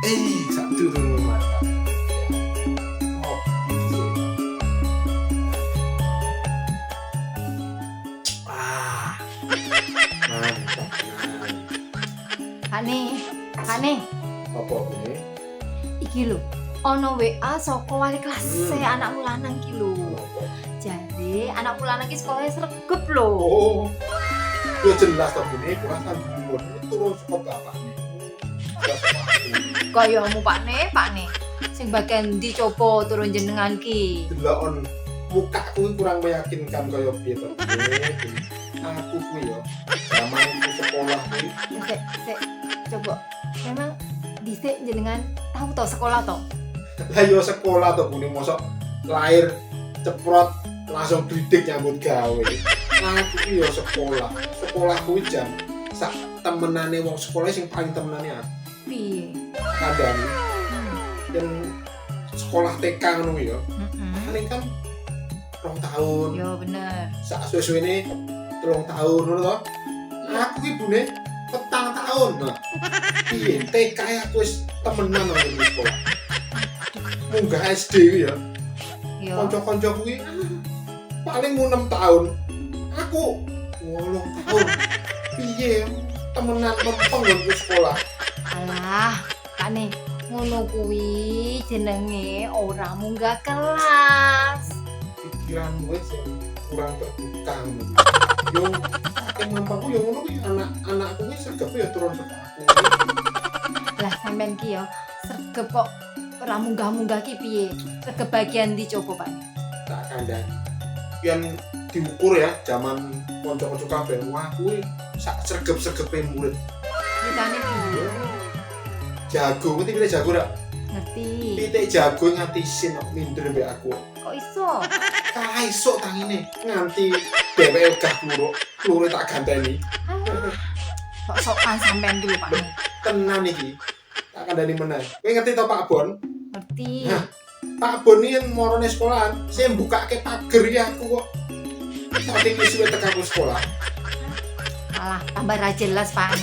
Satu tuh mantap. Oh, ah, mantap. Ane, Apa ini? iki lho. Ono WA saka wali kelas anakmu lanang ki lho. Apa? Jadi anakku lanang ki sekolahnya sregep lho. Oh, ya jelas toh ini kurang bumbon turun sekolah bapak nih. Kayamu Pakne. Sing bagian ndi coba turun jenengan ki? Delokon mukaku kurang meyakinkan kaya piye to. Aku kuwi yo zaman aku sekolah kuwi Sik, coba. Memang dhisik jenengan tahu to sekolah to? lah yo sekolah to Bune mosok lahir ceprot langsung didik nyambut gawe. Aku kuwi yo sekolah. Sekolah kuwi jam sak temenane wong sekolah sing paling temenane aku. Piye? Kadang yang sekolah TK ngono kuwi yo. Paling kan 2 tahun. Yo bener. Sak suwe-suwene 3 tahun ngono to. Aku ki Bune 4 tahun. Nah. Piye TK aku wis temenan nang sekolah. Munggah SD kuwi ya. Yo. Kanca-kanca kuwi paling 6 tahun. Aku 8 tahun. Piye temenan lempeng nang sekolah. Alah, Pakne, ngono kuwi jenenge ora munggah kelas. Pikiranmu wis kurang terbuka ngono. Yo akeh ngempangku yo ngono kuwi anak-anakku kuwi sergap ya turun saka aku. Lah sampean ki yo sregep kok ora munggah-munggah ki piye? Sregep bagian ndi coba, Pak? Tak kandhani. Yen diukur ya zaman kanca-kanca kabeh wah kuwi sak sregep-sregepe murid. Ceritane piye? Jago, ngerti pilih jago rak? Ngerti. Titik jago nganti sin kok minder mbek aku. Kok iso? Kalah esuk tangine nganti dheweke gah kluro tak ganteni. Sok-sokan sampean dulu, Pak. Tenan iki. Tak kandhani meneh. Kowe ngerti to Pak Bon? Ngerti. Nah, Pak Bon iki yen marane sekolahan, sing mbukake pager ya aku kok. Saiki suwe tekaku sekolah. Alah, tambah ra jelas, Pak.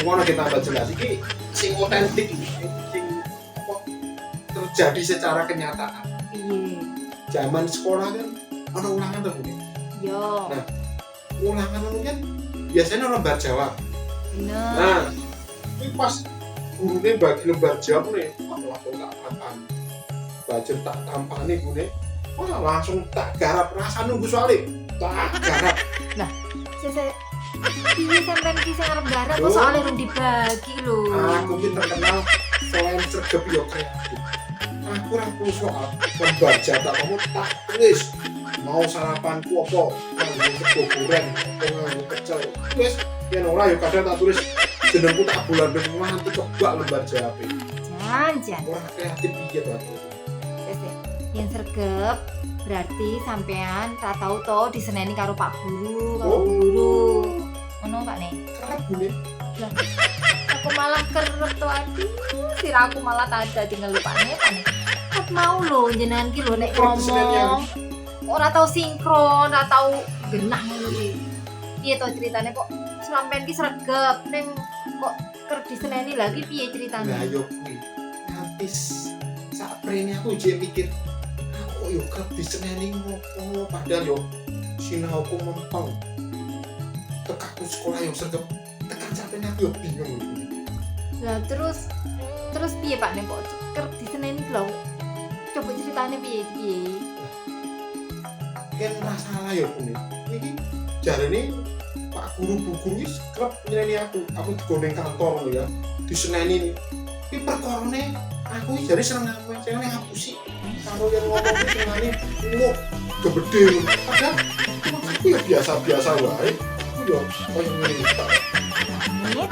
Ngono kita tambah jelas iki sing otentik iki, sing apa terjadi secara kenyataan. Piye? Zaman sekolah kan ana ulangan to, Bu. Yo. Nah, ulangan itu kan biasanya lembar jawab. Bener. Nah, ini pas gurunya bagi lembar jawab nih, wah langsung tak tampani. Baca tak tampani gune, wah langsung tak garap. Rasa nunggu soalnya, tak garap. Sese piye sampean ki sing arep garap kok Loh. soalnya rung dibagi lho. Aku ini terkenal selain sergap yo kreatif. Aku perlu soal lembar jawab kamu tak tulis. Mau sarapanku apa? Nganggo sego goreng, apa nganggo pecel. Wis, yen ora yo kadang tak tulis jenengku tak bulan ben nganti kebak lembar jawab. Jan. Ora kreatif piye to aku. Sese yang sregep berarti sampean tak tahu to diseneni karo Pak Guru, karo Oh. guru. Ngono Pak nih. Kerep Bune. Aku malah kerep to aduh, siraku malah tadi ngelupane Pak nih. Kok mau lho jenengan ki lho nek Kerep diseneni ngomong. Ora tau sinkron, ora tau genah ngono ki. Piye to ceritane kok sampean ki sregep ning kok kerep diseneni lagi piye ceritane? Lah yo kuwi. Nganti sak prene aku jek mikir aku yo kerep diseneni ngopo padahal yo sinauku mempeng. Tekaku sekolah yo sergap tekan sampe aku yo bingung. Lah terus piye Pak nek kok kerep diseneni lho? Coba ceritane piye? Kan masalah yo Bune. Iki jarene Pak Guru Bu Guru wis kerep nyeneni aku digondeng kantor lho ya. Diseneni. Iki perkarane aku iki jare seneng aku sih. Karo yang ngomong iki senengane ngono gebede. Padahal aku ya biasa-biasa wae. Aku yo koyo ngene iki. Nih,